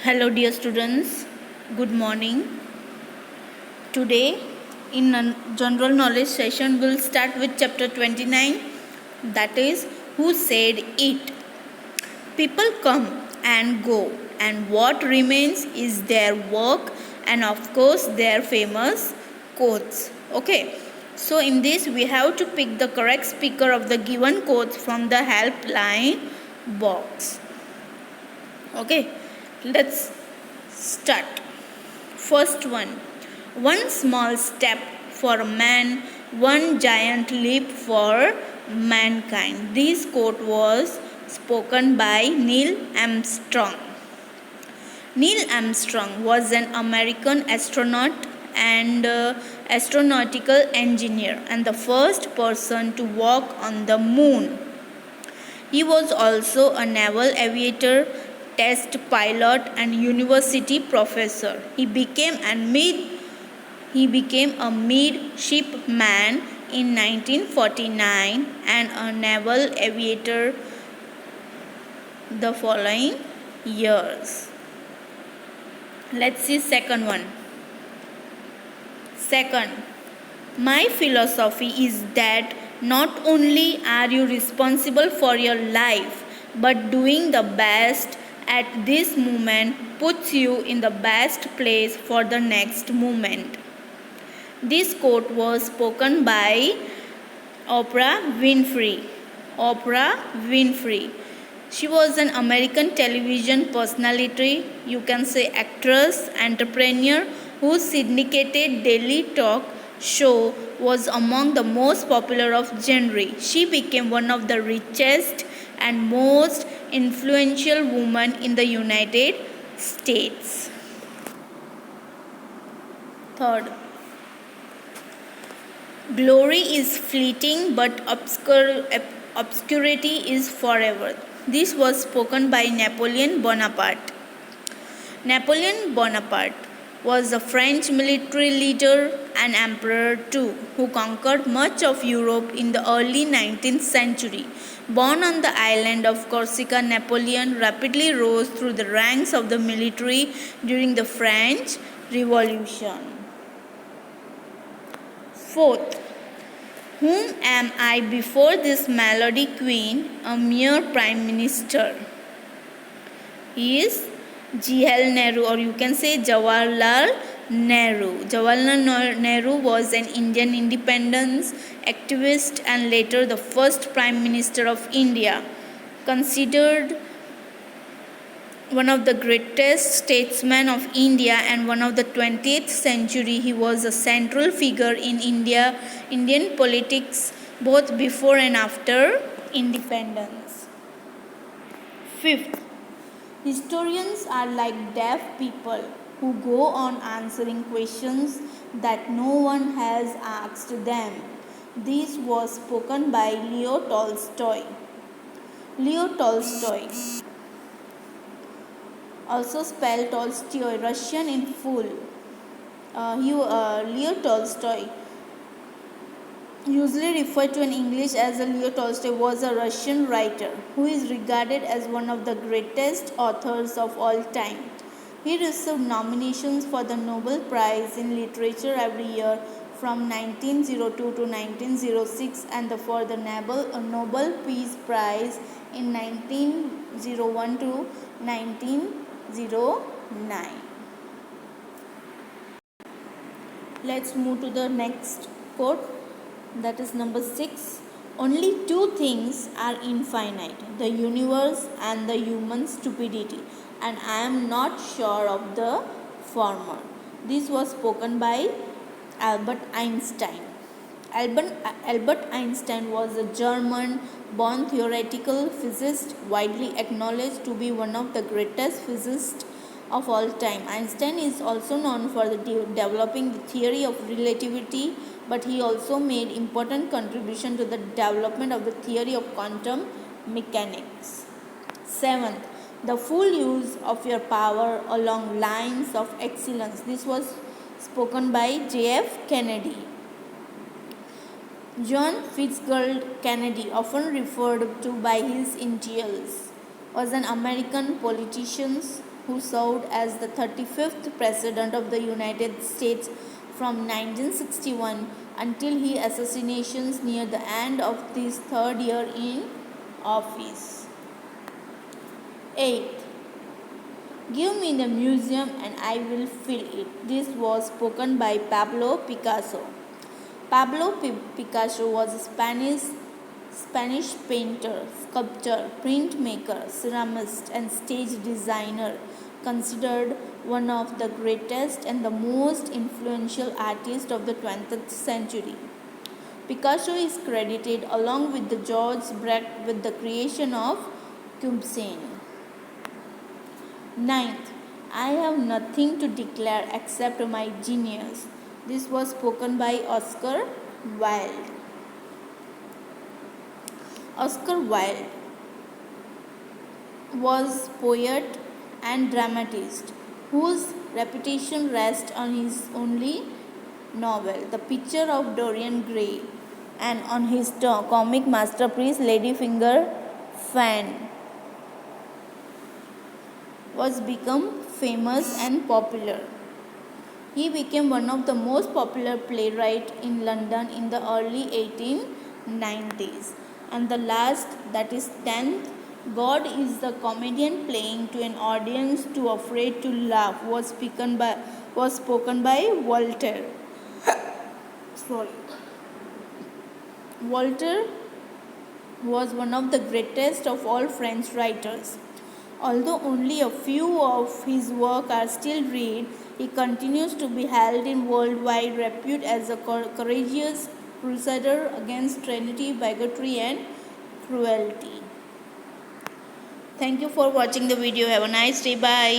Hello, dear students. Good morning. Today, in a general knowledge session, we'll start with chapter 29, that is, Who Said It? People come and go, and what remains is their work and, of course, their famous quotes. Okay, so in this, we have to pick the correct speaker of the given quotes from the helpline box. Okay, let's start. First one small step for man, one giant leap for mankind. This quote was spoken by Neil Armstrong. Neil Armstrong was an American astronaut and astronautical engineer and the first person to walk on the moon. He was also a naval aviator, test pilot, and university professor. He became a midshipman in 1949 and a naval aviator the following years. Let's see second one. Second, my philosophy is that not only are you responsible for your life, but doing the best at this moment puts you in the best place for the next moment. This quote was spoken by Oprah Winfrey. Oprah Winfrey. She was an American television personality, you can say actress, entrepreneur, whose syndicated daily talk show was among the most popular of genre. She became one of the richest and most influential women in the United States. Third, glory is fleeting but obscurity is forever. This was spoken by Napoleon Bonaparte. Napoleon Bonaparte was a French military leader and emperor too, who conquered much of Europe in the early 19th century. Born on the island of Corsica, Napoleon rapidly rose through the ranks of the military during the French Revolution. Fourth, whom am I before this melody queen, a mere prime minister? He is Jawaharlal Nehru, or you can say Jawaharlal Nehru. Jawaharlal Nehru was an Indian independence activist and later the first Prime Minister of India. Considered one of the greatest statesmen of India and one of the 20th century, he was a central figure in Indian politics both before and after independence. Fifth, historians are like deaf people who go on answering questions that no one has asked them. This was spoken by Leo Tolstoy. Leo Tolstoy, also spelled Tolstoy, Russian in full. Leo Tolstoy, usually referred to in English as Leo Tolstoy, was a Russian writer who is regarded as one of the greatest authors of all time. He received nominations for the Nobel Prize in Literature every year from 1902 to 1906 and for the Nobel Peace Prize in 1901 to 1909. Let's move to the next quote, that is number 6. Only two things are infinite, the universe and the human stupidity, and I am not sure of the former. This was spoken by Albert Einstein. Albert Einstein was a German-born theoretical physicist, widely acknowledged to be one of the greatest physicists of all time. Einstein is also known for developing the theory of relativity, but he also made important contribution to the development of the theory of quantum mechanics. 7th, the full use of your power along lines of excellence. This was spoken by J.F. Kennedy. John Fitzgerald Kennedy, often referred to by his initials, was an American politician, who served as the 35th President of the United States from 1961 until his assassination near the end of his third year in office. 8. Give me the museum and I will fill it. This was spoken by Pablo Picasso. Pablo Picasso was a Spanish painter, sculptor, printmaker, ceramist, and stage designer, considered one of the greatest and the most influential artists of the 20th century. Picasso is credited along with the George Braque with the creation of Cubism. 9th, I have nothing to declare except my genius. This was spoken by Oscar Wilde. Oscar Wilde was poet and dramatist whose reputation rests on his only novel, The Picture of Dorian Gray, and on his comic masterpiece, Ladyfinger Fan, was become famous and popular. He became one of the most popular playwrights in London in the early 1890s. And the last, that is 10th, God is the comedian playing to an audience too afraid to laugh, was spoken by Voltaire. Voltaire was one of the greatest of all French writers. Although only a few of his work are still read, he continues to be held in worldwide repute as a courageous crusader against tyranny, bigotry, and cruelty. Thank you for watching the video. Have a nice day. Bye.